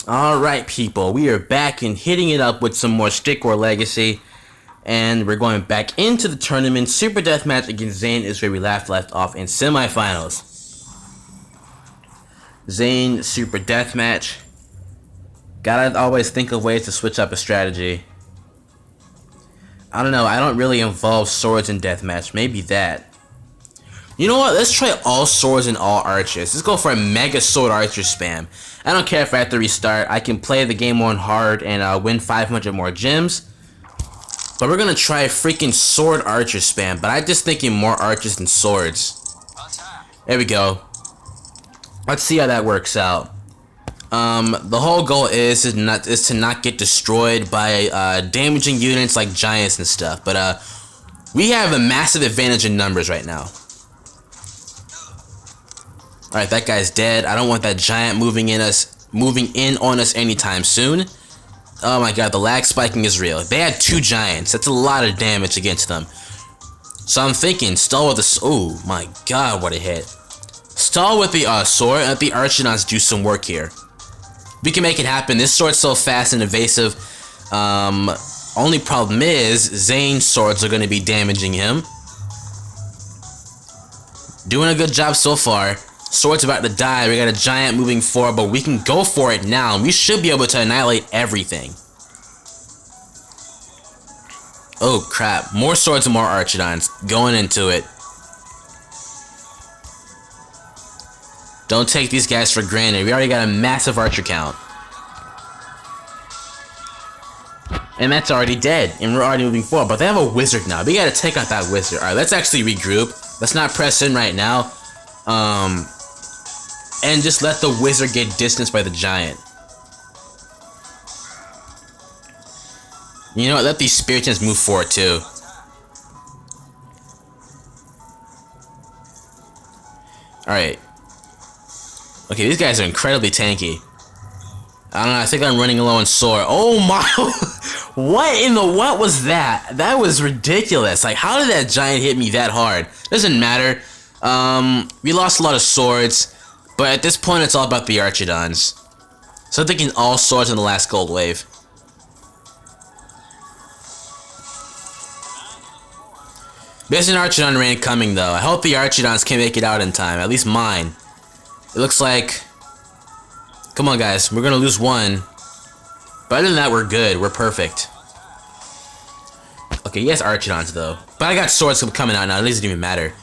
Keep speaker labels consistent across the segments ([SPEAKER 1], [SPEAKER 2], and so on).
[SPEAKER 1] Alright, people, we are back and hitting it up with some more Stick War Legacy. And we're going back into the tournament. Super Deathmatch against Zane is where we left off in semifinals. Zane, Super Deathmatch. Gotta always think of ways to switch up a strategy. I don't know, I don't really involve swords in Deathmatch. Maybe that. You know what? Let's try all swords and all archers. Let's go for a mega sword archer spam. I don't care if I have to restart. I can play the game on hard and win 500 more gems. But we're gonna try a freaking sword archer spam. But I'm just thinking more archers than swords. There we go. Let's see how that works out. The whole goal is to not get destroyed by damaging units like giants and stuff. But we have a massive advantage in numbers right now. Alright, that guy's dead. I don't want that giant moving in on us anytime soon. Oh my god, the lag spiking is real. They had 2 giants. That's a lot of damage against them. So I'm thinking, stall with the... Oh my god, what a hit. Stall with the sword and let the Archidons do some work here. We can make it happen. This sword's so fast and evasive. Only problem is, Zane's swords are going to be damaging him. Doing a good job so far. Sword's about to die. We got a giant moving forward, but we can go for it now. We should be able to annihilate everything. Oh crap. More swords and more Archidons. Going into it. Don't take these guys for granted. We already got a massive archer count. And that's already dead. And we're already moving forward. But they have a wizard now. We gotta take out that wizard. Alright, let's actually regroup. Let's not press in right now. And just let the wizard get distanced by the giant. You know what? Let these Spiritans move forward too. Alright. Okay, these guys are incredibly tanky. I don't know, I think I'm running low on sword. Oh my... what was that? That was ridiculous. Like, how did that giant hit me that hard? Doesn't matter. We lost a lot of swords. But at this point, it's all about the Archidons. So I'm thinking all swords in the last gold wave. There's an Archidon rain coming, though. I hope the Archidons can make it out in time. At least mine. It looks like... Come on, guys. We're gonna lose one. But other than that, we're good. We're perfect. Okay, yes, Archidons, though. But I got swords coming out now. It doesn't even matter.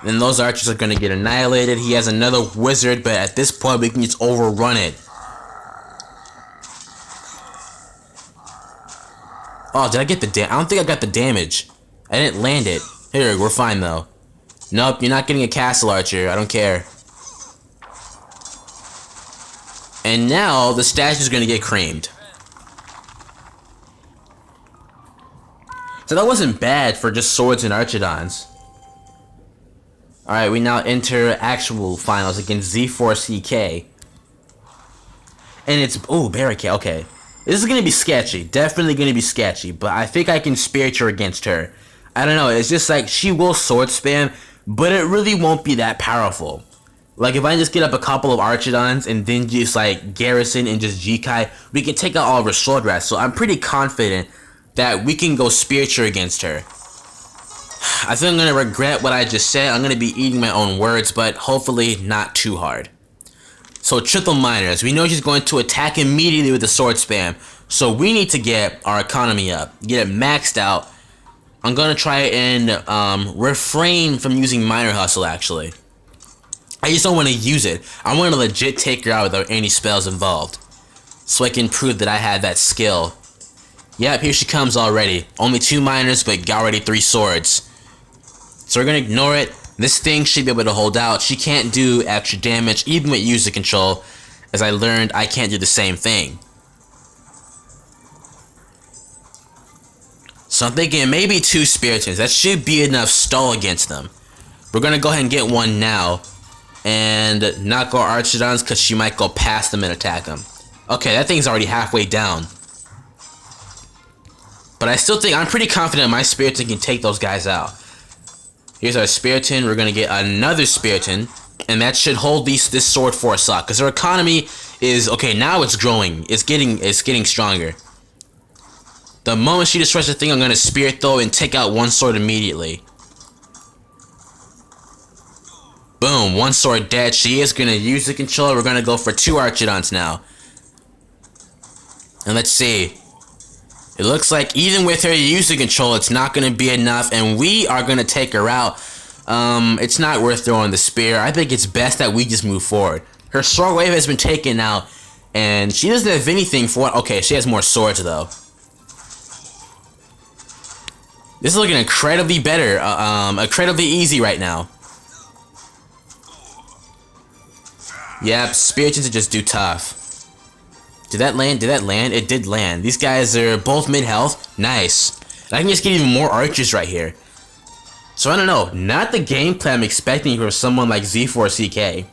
[SPEAKER 1] Then those archers are going to get annihilated. He has another wizard, but at this point we can just overrun it. Oh, did I get the I don't think I got the damage. I didn't land it. Here, we're fine though. Nope, you're not getting a castle archer. I don't care. And now the statue's going to get creamed. So that wasn't bad for just swords and Archidons. Alright, we now enter actual finals against Z4CK. And it's... Oh, barricade. Okay. This is going to be sketchy. Definitely going to be sketchy. But I think I can spirit her against her. I don't know. It's just like she will sword spam. But it really won't be that powerful. Like if I just get up a couple of Archidons and then just like garrison and just G-Kai, we can take out all of her sword rats. So I'm pretty confident that we can go spirit her against her. I think I'm going to regret what I just said. I'm going to be eating my own words, but hopefully not too hard. So triple miners. We know she's going to attack immediately with the sword spam. So we need to get our economy up. Get it maxed out. I'm going to try and refrain from using miner hustle actually. I just don't want to use it. I want to legit take her out without any spells involved. So I can prove that I had that skill. Yep, here she comes already. Only 2 miners, but already 3 swords. So we're going to ignore it. This thing should be able to hold out. She can't do extra damage, even with user control. As I learned, I can't do the same thing. So I'm thinking maybe 2 Spiritans. That should be enough stall against them. We're going to go ahead and get one now. And not go Archidons because she might go past them and attack them. Okay, that thing's already halfway down. But I still think, I'm pretty confident my Spiriton can take those guys out. Here's our Spiriton. We're going to get another Spiriton. And that should hold this sword force up, because her economy is okay. Now it's growing. It's getting stronger. The moment she destroys the thing, I'm gonna spirit throw and take out one sword immediately. Boom, one sword dead. She is gonna use the controller. We're gonna go for 2 Archidons now. And let's see. It looks like even with her using control, it's not gonna be enough, and we are gonna take her out. It's not worth throwing the spear. I think it's best that we just move forward. Her sword wave has been taken out, and she doesn't have anything for it. Okay, she has more swords though. This is looking incredibly better, incredibly easy right now. Yep, Spiritons just do tough. Did that land? Did that land? It did land. These guys are both mid-health. Nice. And I can just get even more archers right here. So I don't know. Not the gameplay I'm expecting from someone like Z4CK.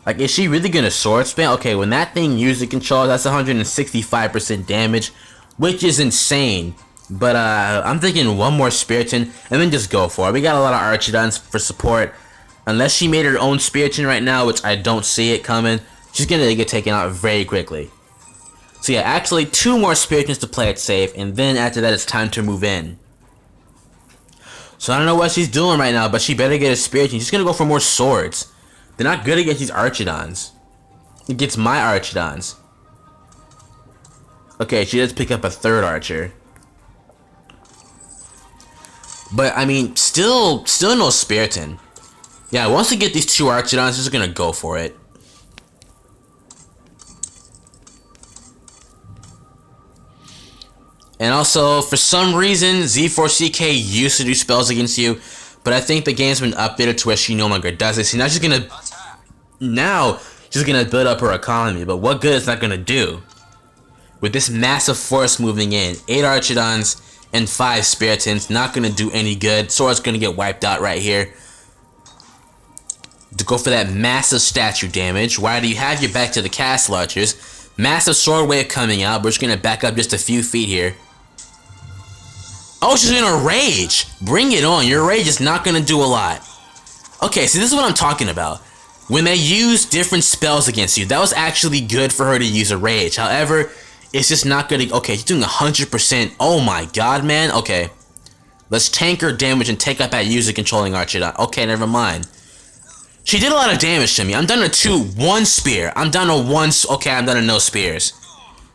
[SPEAKER 1] Like, is she really gonna sword spam? Okay, when that thing uses control, that's 165% damage, which is insane. But I'm thinking one more Spiriton and then just go for it. We got a lot of Archidons for support. Unless she made her own Spiriton right now, which I don't see it coming, she's gonna get taken out very quickly. So yeah, actually 2 more Spiritons to play it safe, and then after that it's time to move in. So I don't know what she's doing right now, but she better get a Spiriton. She's gonna go for more swords. They're not good against these Archidons. It gets my Archidons. Okay, she does pick up a 3rd archer. But I mean, still no Spiriton. Yeah, once we get these 2 Archidons, just gonna go for it. And also, for some reason, Z4CK used to do spells against you, but I think the game's been updated to where she no longer does it. So now she's gonna build up her economy, but what good is that gonna do? With this massive force moving in, 8 Archidons and 5 Spiritons, not gonna do any good. Sword's gonna get wiped out right here. To go for that massive statue damage, while you have your back to the castle archers, massive sword wave coming out. We're just gonna back up just a few feet here. Oh, she's gonna rage! Bring it on, your rage is not gonna do a lot. Okay, so this is what I'm talking about. When they use different spells against you, that was actually good for her to use a rage. However, it's just not gonna... Okay, she's doing 100%. Oh my god, man. Okay. Let's tank her damage and take up that user controlling Archidon. Okay, never mind. She did a lot of damage to me. I'm down to 1 spear. I'm down to 1... Okay, I'm down to no spears.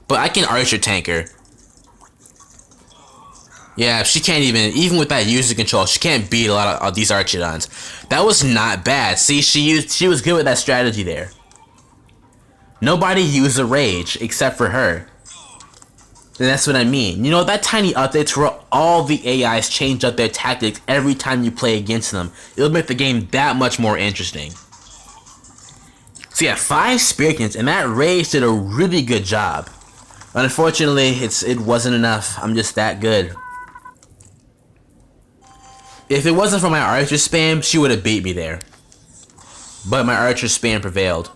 [SPEAKER 1] But I can archer tank her. Yeah, she can't even with that user control, she can't beat a lot of these Archidons. That was not bad. See, she was good with that strategy there. Nobody used a rage except for her. And that's what I mean. You know, that tiny updates where all the AIs change up their tactics every time you play against them, it'll make the game that much more interesting. So yeah, 5 Spiritons, and that rage did a really good job. Unfortunately, it wasn't enough. I'm just that good. If it wasn't for my archer spam, she would have beat me there. But my archer spam prevailed.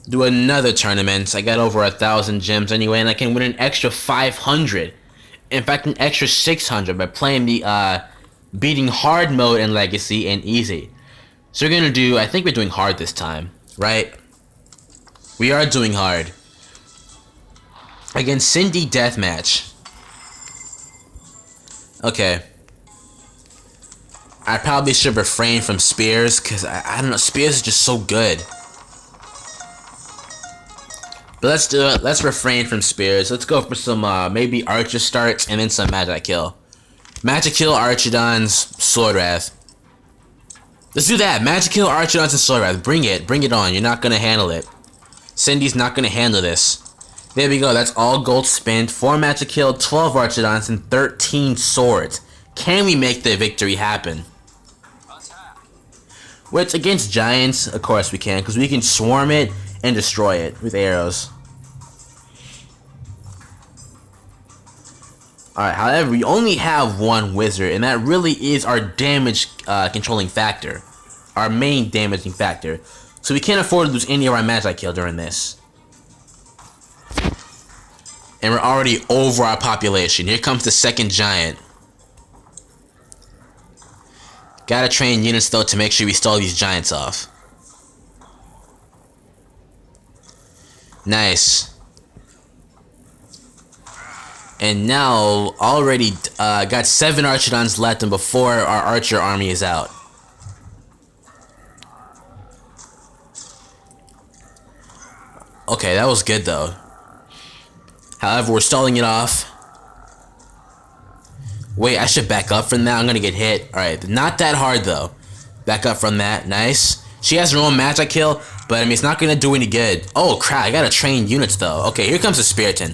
[SPEAKER 1] Do another tournament. I got over 1,000 gems anyway, and I can win an extra 500. In fact, an extra 600 by playing the beating hard mode and legacy and easy. So we're gonna do... I think we're doing hard this time, right? We are doing hard. Against Cindy Deathmatch. Okay. I probably should refrain from spears, because I don't know, spears are just so good. But let's do it. Let's refrain from spears. Let's go for some maybe archer starts and then some magic kill. Magic kill, Archidons, Sword Wrath. Let's do that. Magic kill, Archidons, and Sword Wrath. Bring it on. You're not gonna handle it. Cindy's not gonna handle this. There we go. That's all gold spent. 4 magic kill, 12 Archidons, and 13 swords. Can we make the victory happen? Which, against giants, of course we can, because we can swarm it and destroy it with arrows. Alright, however, we only have 1 wizard, and that really is our damage controlling factor. Our main damaging factor. So we can't afford to lose any of our magic kill during this. And we're already over our population. Here comes the second giant. Gotta train units though to make sure we stall these giants off. Nice. And now, already got 7 Archidons left and before our archer army is out. Okay, that was good though. However, we're stalling it off. Wait, I should back up from that. I'm gonna get hit. Alright, not that hard though. Back up from that. Nice. She has her own magic kill, but I mean, it's not gonna do any good. Oh crap, I gotta train units though. Okay, here comes the Spiriton.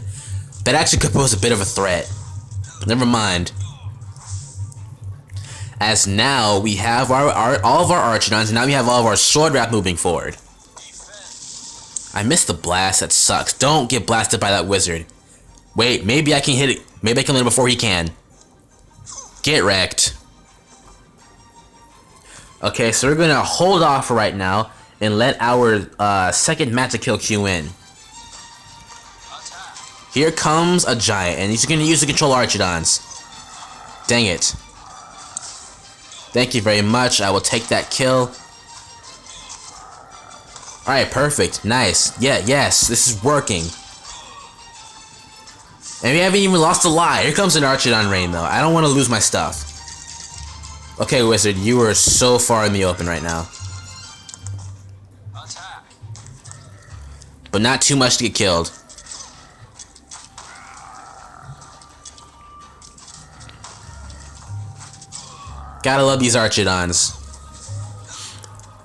[SPEAKER 1] That actually could pose a bit of a threat. Never mind. As now we have all of our Archidons, and now we have all of our Sword Wrath moving forward. I missed the blast. That sucks. Don't get blasted by that wizard. Wait, maybe I can hit it. Maybe I can hit him before he can. Get wrecked. Okay, so we're gonna hold off right now and let our second magic kill queue in. Here comes a giant, and he's gonna use the control Archidons. Dang it. Thank you very much. I will take that kill. Alright, perfect. Nice. Yeah, yes, this is working. And we haven't even lost a lie. Here comes an Archidon rain, though. I don't want to lose my stuff. Okay, wizard, you are so far in the open right now. But not too much to get killed. Gotta love these Archidons.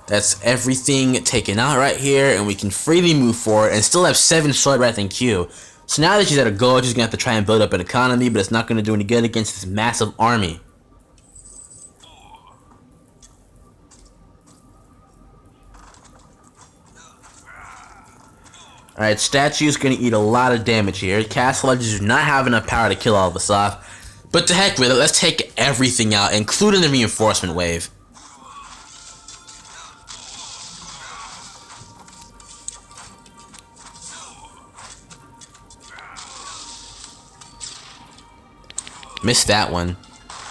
[SPEAKER 1] That's everything taken out right here, and we can freely move forward and still have 7 Sword Wrath in queue. So now that she's at a goal, she's gonna have to try and build up an economy, but it's not gonna do any good against this massive army. Alright, statue's gonna eat a lot of damage here. Castle Legends do not have enough power to kill all of us off. But to heck with it, let's take everything out, including the reinforcement wave. Missed that one.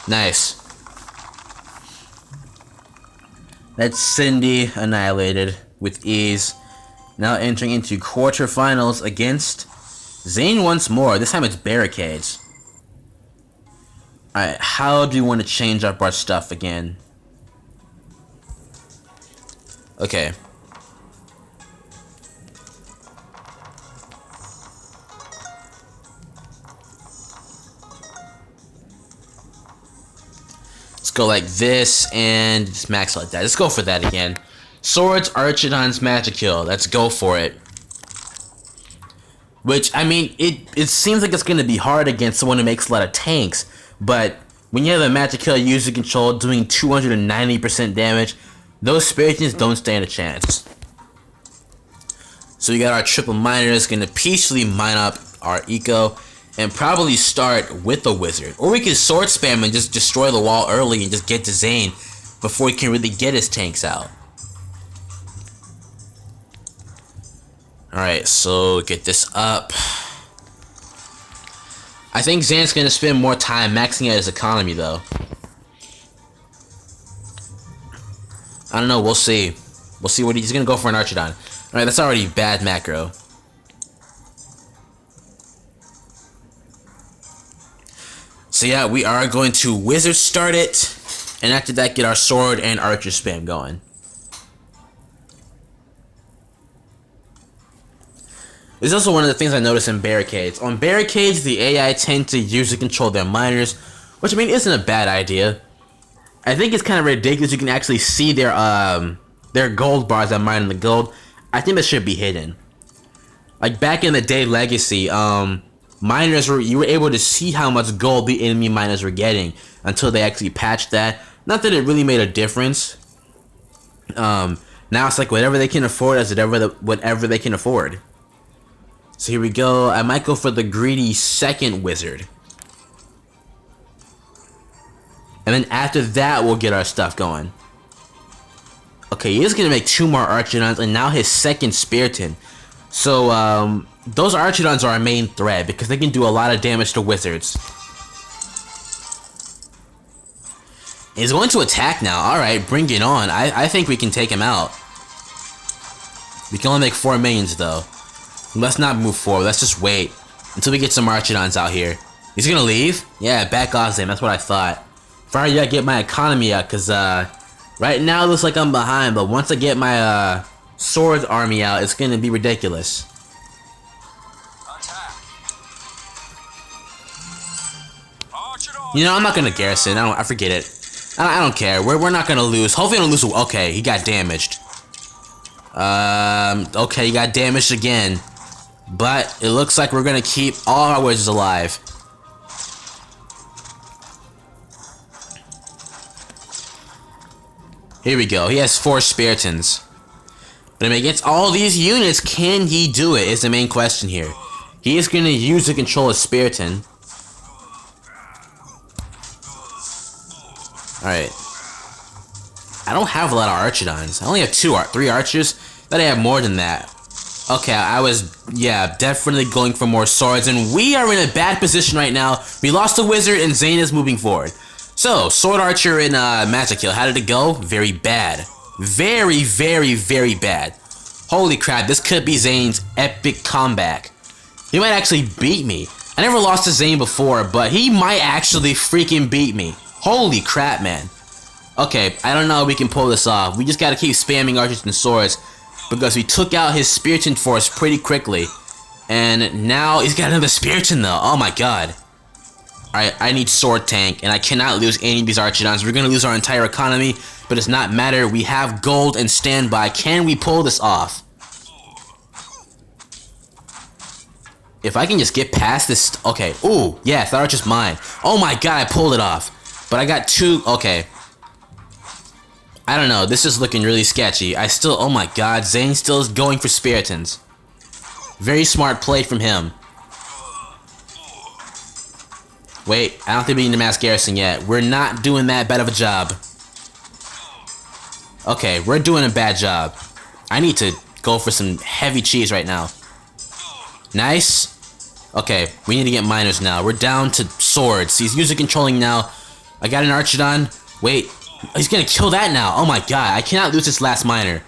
[SPEAKER 1] Nice. That's Cindy annihilated with ease. Now entering into quarterfinals against Zane once more. This time it's barricades. Alright, how do we want to change up our stuff again? Okay. Let's go like this and just max like that. Let's go for that again. Swords, Archidons, Magic Kill. Let's go for it. Which, I mean, it seems like it's going to be hard against someone who makes a lot of tanks. But when you have a Magic Kill user control doing 290% damage, those Spiritons don't stand a chance. So we got our triple miners going to peacefully mine up our eco. And probably start with the wizard. Or we can sword spam and just destroy the wall early and just get to Zane before he can really get his tanks out. Alright, so get this up. I think Zane's going to spend more time maxing out his economy though. I don't know, we'll see. We'll see what he's going to go for an Archidon. Alright, that's already bad macro. So yeah, we are going to wizard start it, and after that get our sword and archer spam going. This is also one of the things I noticed in barricades. On barricades, the AI tend to usually control their miners, which I mean isn't a bad idea. I think it's kind of ridiculous you can actually see their gold bars that mine the gold. I think that should be hidden. Like back in the day Legacy, miners you were able to see how much gold the enemy miners were getting until they actually patched that. Not that it really made a difference. Now it's like whatever they can afford is whatever they can afford. So here we go. I might go for the greedy second wizard. And then after that we'll get our stuff going. Okay, he is gonna make 2 more Archidons and now his second Spiriton. So those Archidons are our main threat because they can do a lot of damage to wizards. He's going to attack now. Alright, bring it on. I think we can take him out. We can only make 4 minions, though. Let's not move forward. Let's just wait until we get some Archidons out here. He's gonna leave? Yeah, back off, Zane. That's what I thought. First, I gotta get my economy up, because, right now it looks like I'm behind, but once I get my, sword army out, it's gonna be ridiculous. You know, I'm not gonna garrison. I forget it. I don't care. We're not gonna lose. Hopefully, I don't lose. Okay, he got damaged. Okay, he got damaged again. But it looks like we're gonna keep all our wizards alive. Here we go. He has 4 Spiritons. But I mean, against all these units, can he do it? Is the main question here. He is gonna use to control a Spiriton. Alright. I don't have a lot of Archidons. I only have 3 archers. Thought I had more than that. Okay, I was, yeah, definitely going for more swords, and we are in a bad position right now. We lost the wizard, and Zane is moving forward. So, sword archer in magic kill. How did it go? Very bad. Very, very, very bad. Holy crap, this could be Zane's epic comeback. He might actually beat me. I never lost to Zane before, but he might actually freaking beat me. Holy crap, man. Okay, I don't know how we can pull this off. We just gotta keep spamming archers and swords, because we took out his Spiriton force pretty quickly. And now he's got another Spiriton though. Oh my god. Alright, I need sword tank, and I cannot lose any of these Archidons. We're gonna lose our entire economy, but it's not matter. We have gold and standby. Can we pull this off? If I can just get past this... Okay. Ooh, yeah, that archer's mine. Oh my god, I pulled it off. But I got 2... Okay. I don't know. This is looking really sketchy. Oh my god, Zane still is going for Spiritons. Very smart play from him. Wait, I don't think we need to mass garrison yet. We're not doing that bad of a job. Okay, we're doing a bad job. I need to go for some heavy cheese right now. Nice. Okay, we need to get miners now. We're down to swords. He's user controlling now. I got an Archidon. Wait, he's gonna kill that now. Oh my god, I cannot lose this last miner.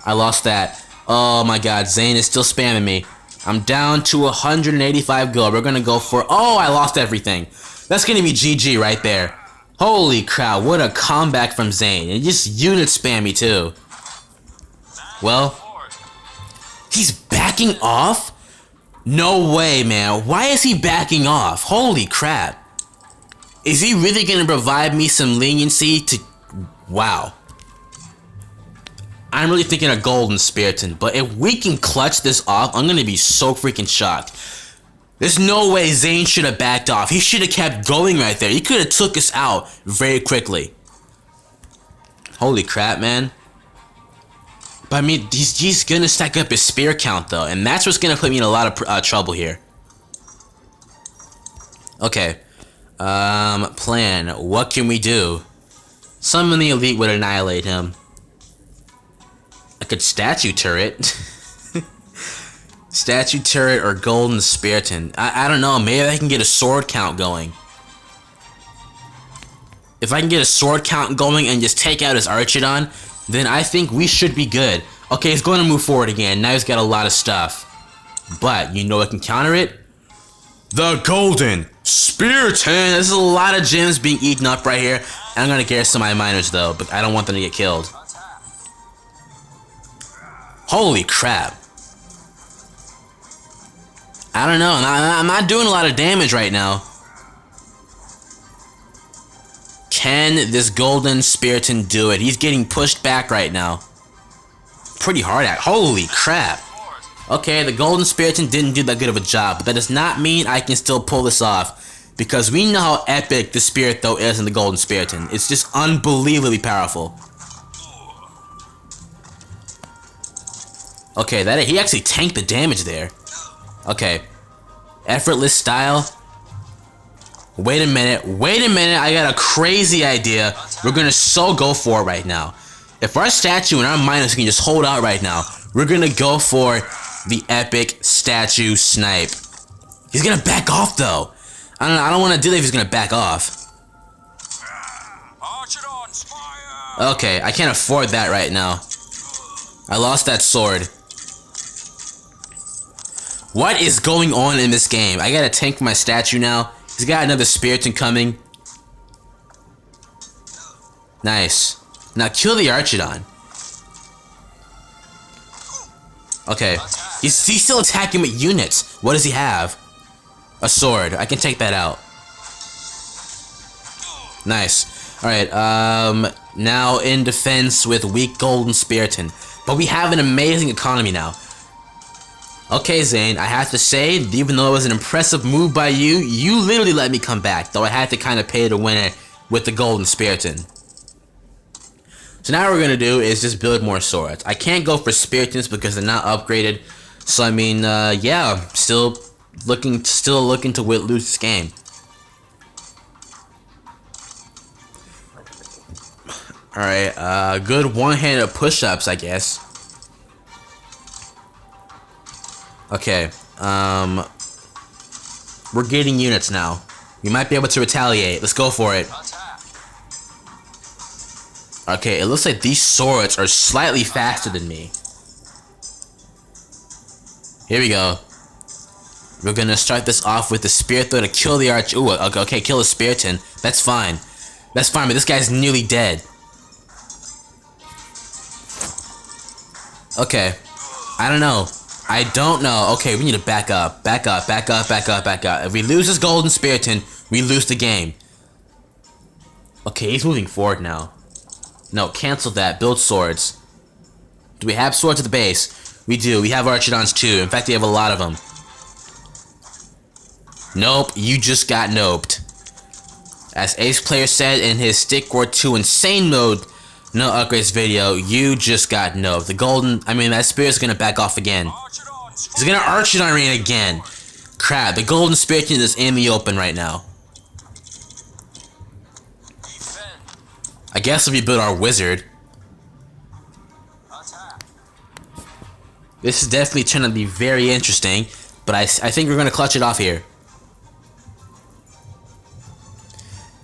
[SPEAKER 1] I lost that. Oh my god, Zane is still spamming me. I'm down to 185 gold. We're gonna go for... Oh, I lost everything. That's gonna be GG right there. Holy crap, what a comeback from Zane. And just unit spam me too. Well, he's backing off? No way, man. Why is he backing off? Holy crap. Is he really gonna provide me some leniency to... Wow. I'm really thinking a golden Spiriton, but if we can clutch this off, I'm gonna be so freaking shocked. There's no way Zane should have backed off. He should have kept going right there. He could have took us out very quickly. Holy crap, man. But I mean, he's gonna stack up his spear count though, and that's what's gonna put me in a lot of trouble here. Okay. Plan. What can we do? Summon the elite would annihilate him. I could statue turret. Statue turret or golden Spiriton. I don't know. Maybe I can get a sword count going. If I can get a sword count going and just take out his Archidon, then I think we should be good. Okay, he's going to move forward again. Now he's got a lot of stuff. But, you know what can counter it? The golden Spiriton! There's a lot of gems being eaten up right here. I'm going to garrison my miners though, but I don't want them to get killed. Holy crap. I don't know. I'm not doing a lot of damage right now. Can this golden Spiriton do it? He's getting pushed back right now. Pretty hard at. Holy crap. Okay, the golden Spiriton didn't do that good of a job, but that does not mean I can still pull this off, because we know how epic the Spirit though is in the golden Spiriton. It's just unbelievably powerful. Okay, he actually tanked the damage there. Okay. Effortless style. Wait a minute, I got a crazy idea. We're gonna so go for it right now. If our statue and our miners can just hold out right now, we're gonna go for the epic statue snipe. He's gonna back off though. I don't know. I don't want to do that if he's gonna back off. Okay, I can't afford that right now. I lost that sword. What is going on in this game? I gotta tank my statue now. He's got another Spiriton coming. Nice. Now kill the Archidon. Okay. He's still attacking with units. What does he have? A sword. I can take that out. Nice. Alright, now in defense with weak Golden Spiriton. But we have an amazing economy now. Okay, Zane, I have to say, even though it was an impressive move by you, you literally let me come back, though I had to kind of pay to win it with the Golden Spiriton. So now what we're gonna do is just build more swords. I can't go for Spiritons because they're not upgraded. So I mean, yeah, still looking to lose this game. Alright, good one-handed push-ups, I guess. Okay, we're getting units now. We might be able to retaliate. Let's go for it. Okay, it looks like these swords are slightly faster than me. Here we go. We're gonna start this off with the Spirit Throw to kill the Arch. Ooh, okay, kill the Spiriton. That's fine. That's fine, but this guy's nearly dead. Okay. I don't know. I don't know. Okay, we need to back up. Back up, back up, back up, back up. If we lose this Golden Spiriton, we lose the game. Okay, he's moving forward now. No, cancel that. Build swords. Do we have swords at the base? We do. We have Archidons too. In fact, we have a lot of them. Nope, you just got noped. As Ace Player said in his Stick War 2 Insane Mode No Upgrades video, you just got noped. The golden, that Spirit's gonna back off again. He's gonna Archidon rain again. Crap, the Golden Spiriton is in the open right now. I guess if we build our wizard. This is definitely trying to be very interesting, but I think we're gonna clutch it off here.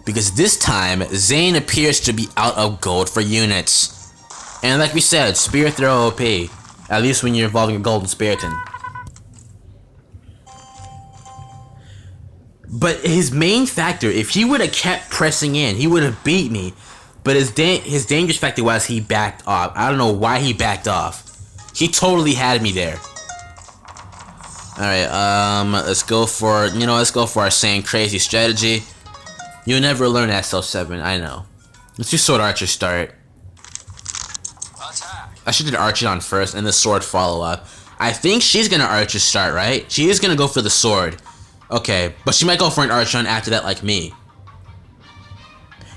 [SPEAKER 1] Because this time, Zane appears to be out of gold for units. And like we said, Spirit Throw OP. At least when you're involving a Golden Spiriton. But his main factor, if he would have kept pressing in, he would have beat me. But his dangerous factor was he backed off. I don't know why he backed off. He totally had me there. Alright, let's go for, let's go for our same crazy strategy. You'll never learn SL7, I know. Let's do Sword Archer start. I should do Archidon first and the Sword follow up. I think she's gonna Archer start, right? She is gonna go for the Sword. Okay, but she might go for an Archidon after that like me.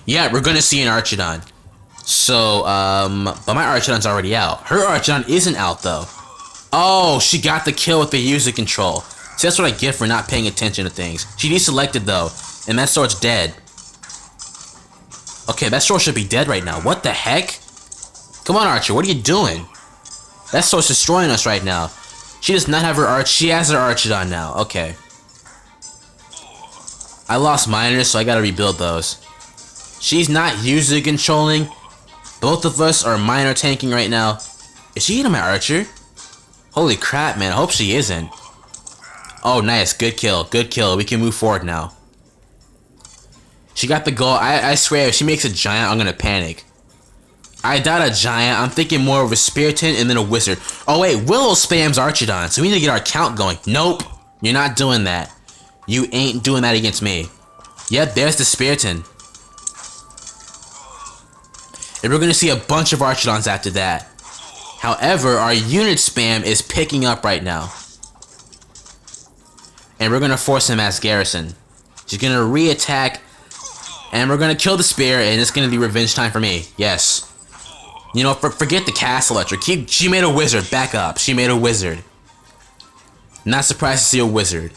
[SPEAKER 1] Yeah, we're gonna see an Archidon. So, but my Archidon's already out. Her Archidon isn't out though. Oh, she got the kill with the user control. See, that's what I get for not paying attention to things. She deselected though, and that sword's dead. Okay, that sword should be dead right now. What the heck? Come on, Archer, what are you doing? That sword's destroying us right now. She does not have her Arch. She has her Archidon now. Okay. I lost miners, so I gotta rebuild those. She's not user controlling. Both of us are minor tanking right now. Is she hitting my Archer? Holy crap, man. I hope she isn't. Oh, nice. Good kill. Good kill. We can move forward now. She got the goal. I swear, if she makes a giant, I'm gonna panic. I doubt a giant. I'm thinking more of a Spiriton and then a wizard. Oh, wait. Willow spams Archidon, so we need to get our count going. Nope. You're not doing that. You ain't doing that against me. Yep, there's the Spiriton. And we're gonna see a bunch of Archidons after that. However, our unit spam is picking up right now. And we're gonna force him as garrison. She's gonna re-attack. And we're gonna kill the spear, and it's gonna be revenge time for me. Yes. Forget the castle electric. She made a wizard. Back up. She made a wizard. Not surprised to see a wizard.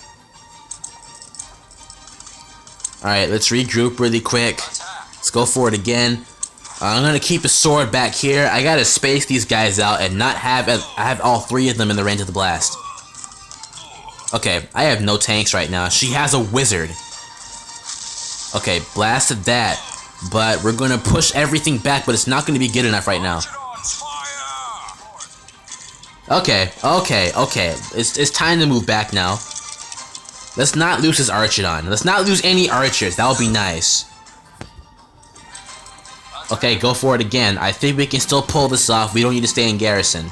[SPEAKER 1] Alright, let's regroup really quick. Let's go for it again. I'm gonna keep a sword back here. I gotta space these guys out and not have all three of them in the range of the blast. Okay, I have no tanks right now. She has a wizard. Okay, blasted that. But we're gonna push everything back, but it's not gonna be good enough right now. Okay. It's time to move back now. Let's not lose his Archidon. Let's not lose any archers. That would be nice. Okay, go for it again. I think we can still pull this off. We don't need to stay in garrison.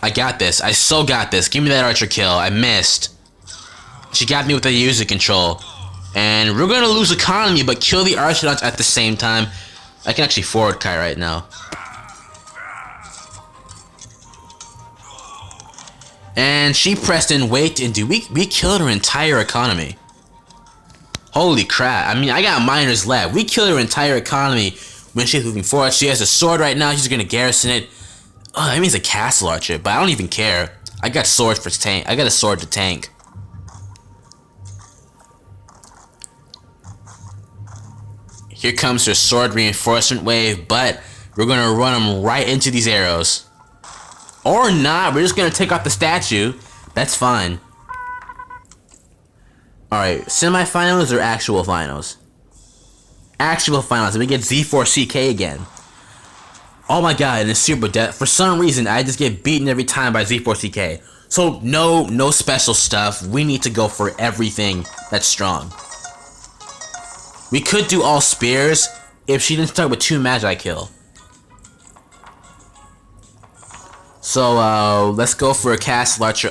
[SPEAKER 1] I got this. I so got this. Give me that archer kill. I missed. She got me with the user control. And we're gonna lose economy, but kill the Archidons at the same time. I can actually forward Kai right now. And she pressed in wait and do we killed her entire economy. Holy crap. I mean, I got miners left. We killed her entire economy when she's moving forward. She has a sword right now. She's gonna garrison it. Oh, that means a castle archer, but I don't even care. I got swords for tank. I got a sword to tank. Here comes her sword reinforcement wave, but we're gonna run them right into these arrows. Or not, we're just gonna take off the statue. That's fine. Alright, semifinals or actual finals? Actual finals, and we get Z4CK again. Oh my god, and it's super death. For some reason, I just get beaten every time by Z4CK. So no special stuff. We need to go for everything that's strong. We could do all spears if she didn't start with 2 Magi kill. So let's go for a castle archer.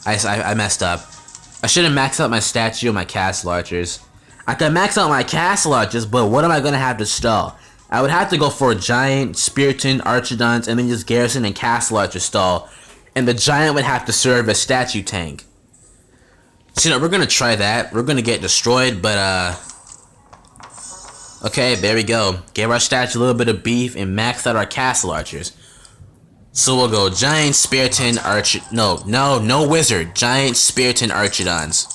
[SPEAKER 1] I messed up. I should have maxed out my statue and my castle archers. I could max out my castle archers, but what am I gonna have to stall? I would have to go for a giant, Spiriton, Archidons, and then just garrison and castle archer stall. And the giant would have to serve as statue tank. So, you know, we're gonna try that. We're gonna get destroyed, but okay, there we go. Gave our statue a little bit of beef and maxed out our castle archers. So we'll go giant, Spiriton, no wizard. Giant, Spiriton, Archidons.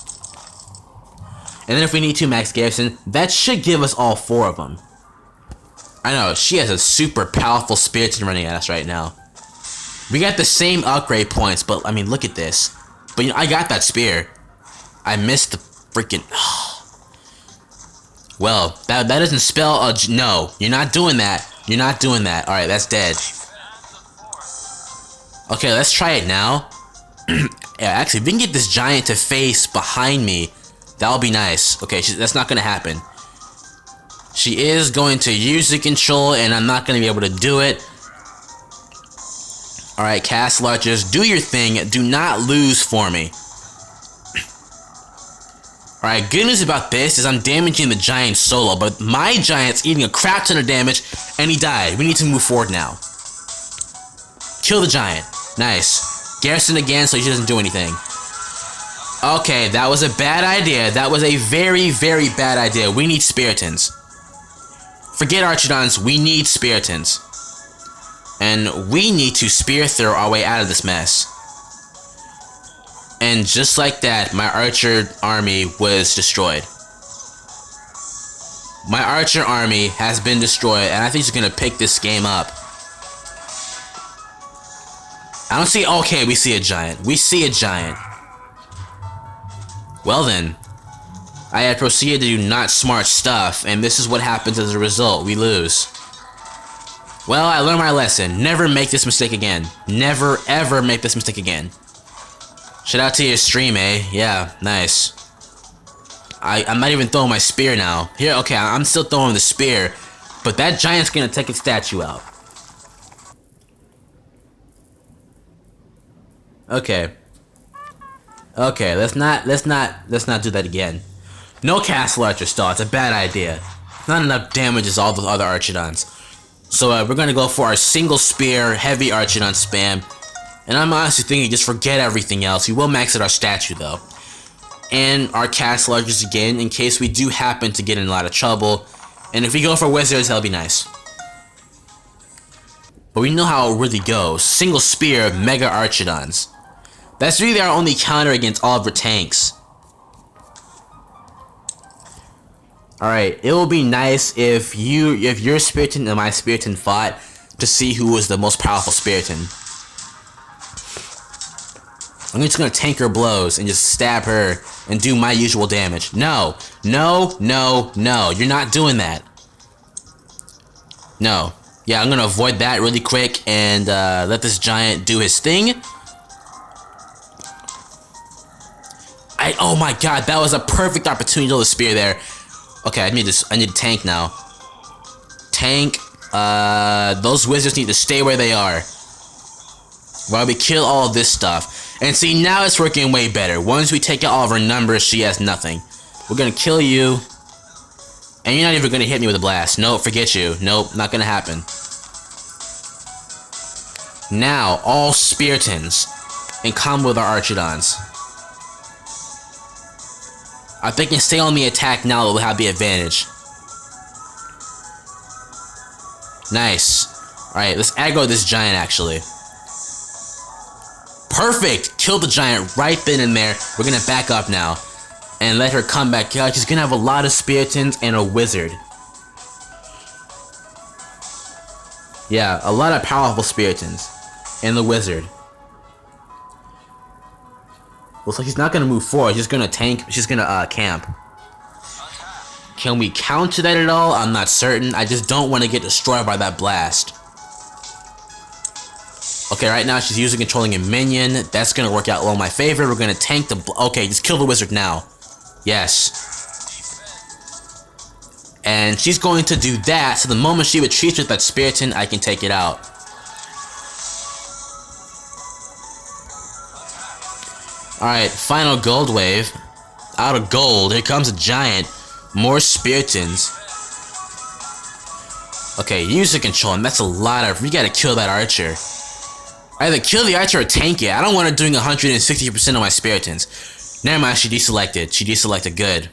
[SPEAKER 1] And then if we need to max garrison, that should give us all 4 of them. I know, she has a super powerful Spiriton running at us right now. We got the same upgrade points, but I mean, look at this. But you know, I got that spear. I missed the freaking... Well, that doesn't spell no, you're not doing that. You're not doing that. Alright, that's dead. Okay, let's try it now. Yeah, actually, if we can get this giant to face behind me, that'll be nice. Okay, that's not gonna happen. She is going to use the control, and I'm not gonna be able to do it. Alright, castle archers, do your thing. Do not lose for me. Alright, good news about this is I'm damaging the giant solo, but my giant's eating a crap ton of damage, and he died. We need to move forward now. Kill the giant. Nice. Garrison again so she doesn't do anything. Okay, that was a bad idea. That was a very, very bad idea. We need Spiritons. Forget Archidons, we need Spiritons. And we need to spear through our way out of this mess. And just like that, my archer army was destroyed. My archer army has been destroyed, and I think she's gonna pick this game up. I don't see... Okay, we see a giant. We see a giant. Well then. I had proceeded to do not smart stuff, and this is what happens as a result. We lose. Well, I learned my lesson. Never make this mistake again. Never, ever make this mistake again. Shout out to your stream, eh? Yeah, nice. I'm not even throwing my spear now. Here, okay, I'm still throwing the spear, but that giant's gonna take its statue out. Okay. Okay, let's not do that again. No castle archer stall, it's a bad idea. Not enough damage as all the other Archidons. So we're gonna go for our single spear, heavy Archidon spam. And I'm honestly thinking just forget everything else. We will max out our statue though. And our castle archers again in case we do happen to get in a lot of trouble. And if we go for wizards, that'll be nice. But we know how it really goes. Single spear, mega Archidons. That's really our only counter against all of our tanks. Alright, it will be nice if your Spiriton and my Spiriton fought to see who was the most powerful Spiriton. I'm just gonna tank her blows and just stab her and do my usual damage. No, no, no, no, you're not doing that. No. Yeah, I'm gonna avoid that really quick and let this giant do his thing. Oh my god, that was a perfect opportunity to throw the spear there. Okay, I need to tank now. Tank. Those wizards need to stay where they are while we kill all of this stuff. And see, now it's working way better. Once we take out all of her numbers, she has nothing. We're gonna kill you. And you're not even gonna hit me with a blast. Nope, forget you. Nope, not gonna happen. Now, all Spiritons in combo with our Archidons. If they can stay on the attack now, they'll have the advantage. Nice. Alright, let's aggro this giant, actually. Perfect! Kill the giant right then and there. We're gonna back up now. And let her come back out. She's gonna have a lot of Spiritons and a wizard. Yeah, a lot of powerful Spiritons. And the wizard. Looks like she's not gonna move forward. She's gonna tank. She's gonna camp. Can we counter that at all? I'm not certain. I just don't want to get destroyed by that blast. Okay, right now she's using controlling a minion. That's gonna work out well in my favor. We're gonna tank the. Okay, just kill the wizard now. Yes. And she's going to do that. So the moment she retreats with that Spiriton, I can take it out. Alright, final gold wave. Out of gold, here comes a giant. More Spiritons. Okay, use the control, and that's a lot of... We gotta kill that archer. Either kill the archer or tank it. I don't want her doing 160% of my Spiritons. Never mind, she deselected. She deselected good.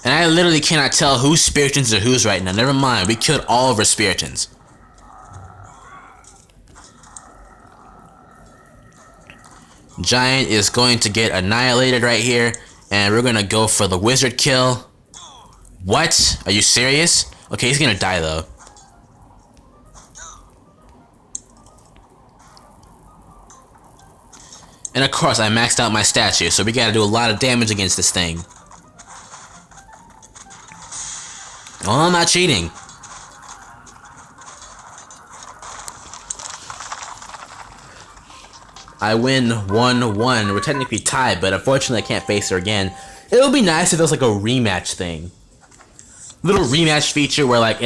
[SPEAKER 1] And I literally cannot tell whose Spiritons are whose right now. Never mind, we killed all of her Spiritons. Giant is going to get annihilated right here, and we're gonna go for the wizard kill. What? Are you serious? Okay, he's gonna die though. And of course, I maxed out my statue, so we gotta do a lot of damage against this thing. Oh, I'm not cheating. I win 1-1. We're technically tied, but unfortunately I can't face her again. It would be nice if there was like a rematch thing. Little rematch feature where like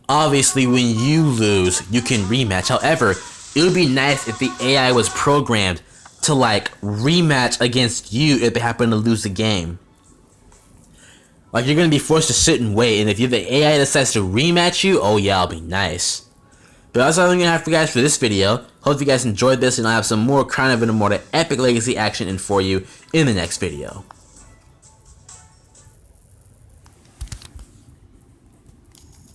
[SPEAKER 1] obviously when you lose, you can rematch. However, it would be nice if the AI was programmed to like rematch against you if they happen to lose the game. Like you're gonna be forced to sit and wait, and if the AI decides to rematch you, oh yeah, it'll be nice. But that's all I'm gonna have for you guys for this video. Hope you guys enjoyed this, and I'll have some more Crown of Immortal epic legacy action in for you in the next video.